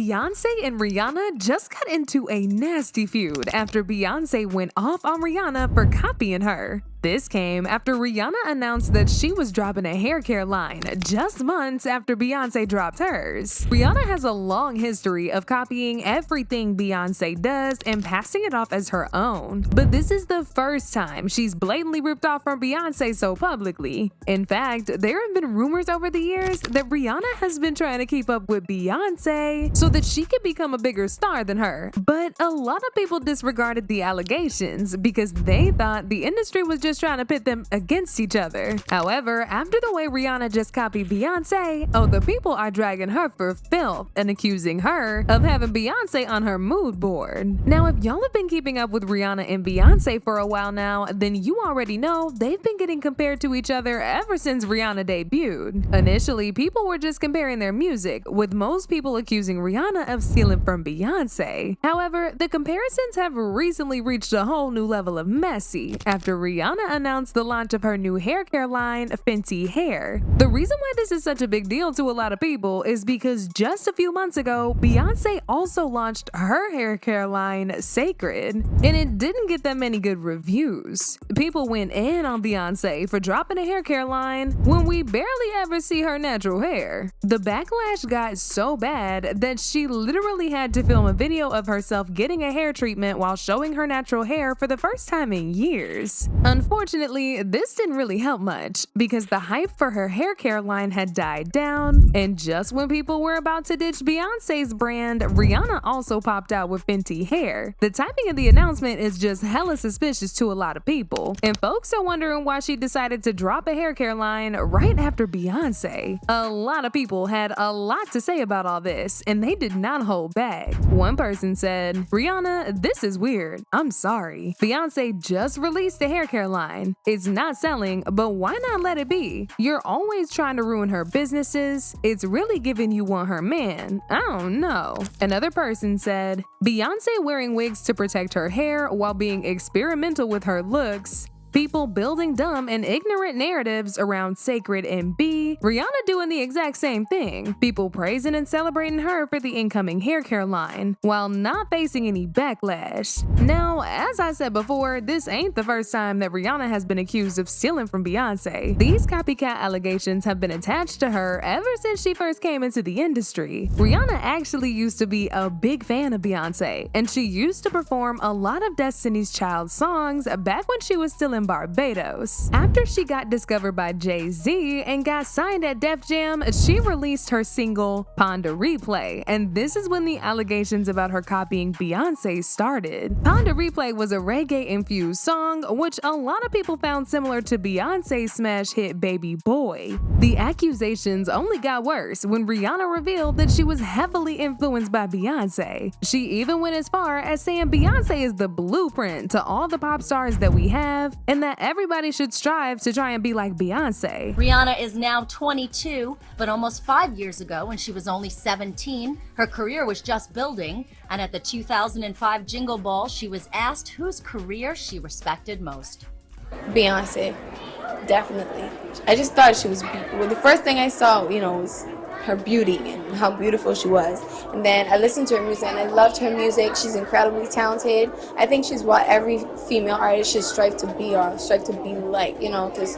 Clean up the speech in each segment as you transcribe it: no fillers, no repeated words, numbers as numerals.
Beyonce and Rihanna just got into a nasty feud after Beyonce went off on Rihanna for copying her. This came after Rihanna announced that she was dropping a hair care line just months after Beyonce dropped hers. Rihanna has a long history of copying everything Beyonce does and passing it off as her own. But this is the first time she's blatantly ripped off from Beyonce so publicly. In fact, there have been rumors over the years that Rihanna has been trying to keep up with Beyonce so that she could become a bigger star than her. But a lot of people disregarded the allegations because they thought the industry was just trying to pit them against each other. However, after the way Rihanna just copied Beyonce, the people are dragging her for filth and accusing her of having Beyonce on her mood board. Now, if y'all have been keeping up with Rihanna and Beyonce for a while now, then you already know they've been getting compared to each other ever since Rihanna debuted. Initially, people were just comparing their music, with most people accusing Rihanna of stealing from Beyonce. However, the comparisons have recently reached a whole new level of messy after Rihanna announced the launch of her new hair care line, Fenty Hair. The reason why this is such a big deal to a lot of people is because just a few months ago, Beyonce also launched her hair care line, Sacred, and it didn't get that many good reviews. People went in on Beyonce for dropping a hair care line when we barely ever see her natural hair. The backlash got so bad that she literally had to film a video of herself getting a hair treatment while showing her natural hair for the first time in years. Unfortunately, this didn't really help much because the hype for her hair care line had died down, and just when people were about to ditch Beyonce's brand, Rihanna also popped out with Fenty Hair. The timing of the announcement is just hella suspicious to a lot of people, and folks are wondering why she decided to drop a hair care line right after Beyonce. A lot of people had a lot to say about all this, and they did not hold back. One person said, "Rihanna, this is weird. I'm sorry. Beyonce just released a hair care line. It's not selling, but why not let it be? You're always trying to ruin her businesses. It's really giving you want her man. I don't know." Another person said, "Beyonce wearing wigs to protect her hair while being experimental with her looks. People building dumb and ignorant narratives around Sacred and B. Rihanna doing the exact same thing. People praising and celebrating her for the incoming hair care line, while not facing any backlash." Now, as I said before, this ain't the first time that Rihanna has been accused of stealing from Beyonce. These copycat allegations have been attached to her ever since she first came into the industry. Rihanna actually used to be a big fan of Beyonce, and she used to perform a lot of Destiny's Child songs back when she was still in Barbados. After she got discovered by Jay-Z and got signed at Def Jam, she released her single Ponder Replay, and this is when the allegations about her copying Beyonce started. Ponder Replay was a reggae-infused song, which a lot of people found similar to Beyonce's smash hit Baby Boy. The accusations only got worse when Rihanna revealed that she was heavily influenced by Beyonce. She even went as far as saying Beyonce is the blueprint to all the pop stars that we have, and that everybody should strive to try and be like Beyonce. Rihanna is now 22, but almost 5 years ago, when she was only 17, her career was just building, and at the 2005 Jingle Ball, she was asked whose career she respected most. Beyonce, definitely. I just thought she was beautiful. The first thing I saw, was her beauty and how beautiful she was. And then I listened to her music and I loved her music. She's incredibly talented. I think she's what every female artist should strive to be or strive to be like, because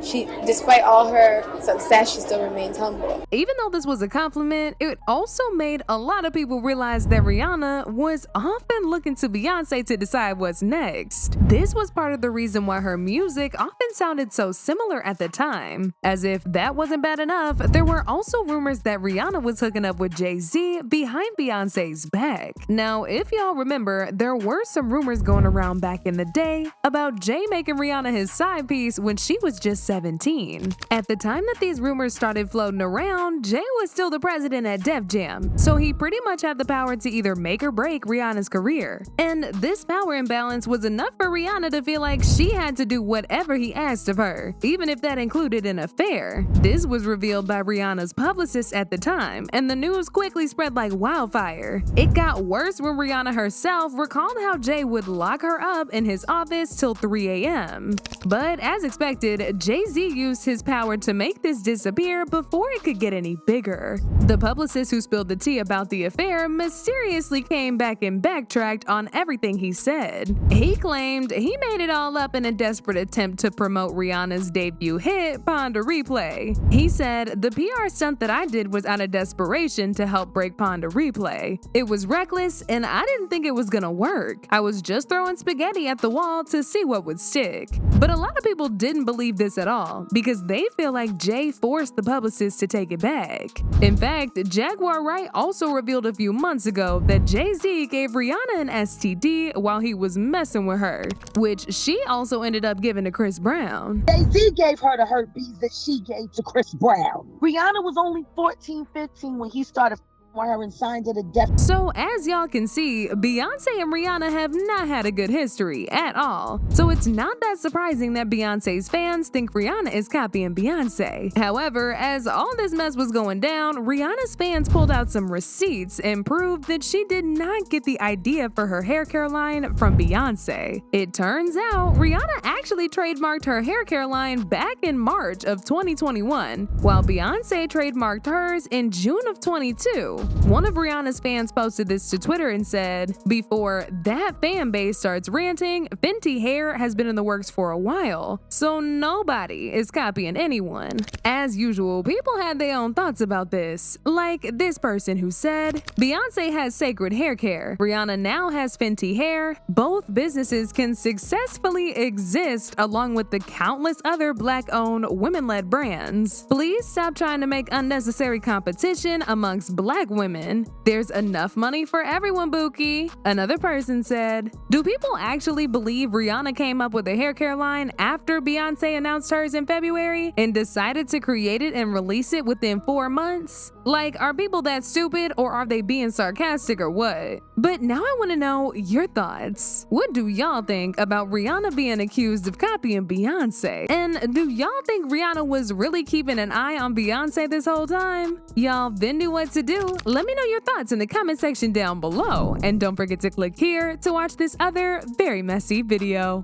she, despite all her success, she still remains humble. Even though this was a compliment, it also made a lot of people realize that Rihanna was often looking to Beyonce to decide what's next. This was part of the reason why her music often sounded so similar at the time. As if that wasn't bad enough, there were also rumors that Rihanna was hooking up with Jay-Z behind Beyonce's back. Now, if y'all remember, there were some rumors going around back in the day about Jay making Rihanna his side piece when she was just 17. At the time that these rumors started floating around, Jay was still the president at Def Jam, so he pretty much had the power to either make or break Rihanna's career. And this power imbalance was enough for Rihanna to feel like she had to do whatever he asked of her, even if that included an affair. This was revealed by Rihanna's publicist at the time, and the news quickly spread like wildfire. It got worse when Rihanna herself recalled how Jay would lock her up in his office till 3 a.m. But as expected, Jay Jay-Z used his power to make this disappear before it could get any bigger. The publicist who spilled the tea about the affair mysteriously came back and backtracked on everything he said. He claimed he made it all up in a desperate attempt to promote Rihanna's debut hit, Pon de Replay. He said, "The PR stunt that I did was out of desperation to help break Pon de Replay. It was reckless and I didn't think it was gonna work. I was just throwing spaghetti at the wall to see what would stick." But a lot of people didn't believe this at all because they feel like Jay forced the publicist to take it back. In fact, Jaguar Wright also revealed a few months ago that Jay-Z gave Rihanna an STD while he was messing with her, which she also ended up giving to Chris Brown. Jay-Z gave her the herpes that she gave to Chris Brown. Rihanna was only 14, 15 when he started with her and signed to the death. So as y'all can see, Beyonce and Rihanna have not had a good history at all. So it's not that surprising that Beyonce's fans think Rihanna is copying Beyonce. However, as all this mess was going down, Rihanna's fans pulled out some receipts and proved that she did not get the idea for her hair care line from Beyonce. It turns out Rihanna actually trademarked her hair care line back in March of 2021, while Beyonce trademarked hers in June of 22. One of Rihanna's fans posted this to Twitter and said, "Before that fan base starts ranting, Fenty hair has been in the works for a while, so nobody is copying anyone." As usual, people had their own thoughts about this, like this person who said, "Beyonce has sacred hair care. Rihanna now has Fenty hair. Both businesses can successfully exist along with the countless other Black-owned, women-led brands. Please stop trying to make unnecessary competition amongst Black women. There's enough money for everyone, Bookie." Another person said, "Do people actually believe Rihanna came up with a hair care line after Beyonce announced hers in February and decided to create it and release it within 4 months? Like, are people that stupid or are they being sarcastic or what?" But now I want to know your thoughts. What do y'all think about Rihanna being accused of copying Beyonce? And do y'all think Rihanna was really keeping an eye on Beyonce this whole time? Y'all then knew what to do. Let me know your thoughts in the comment section down below. And don't forget to click here to watch this other very messy video.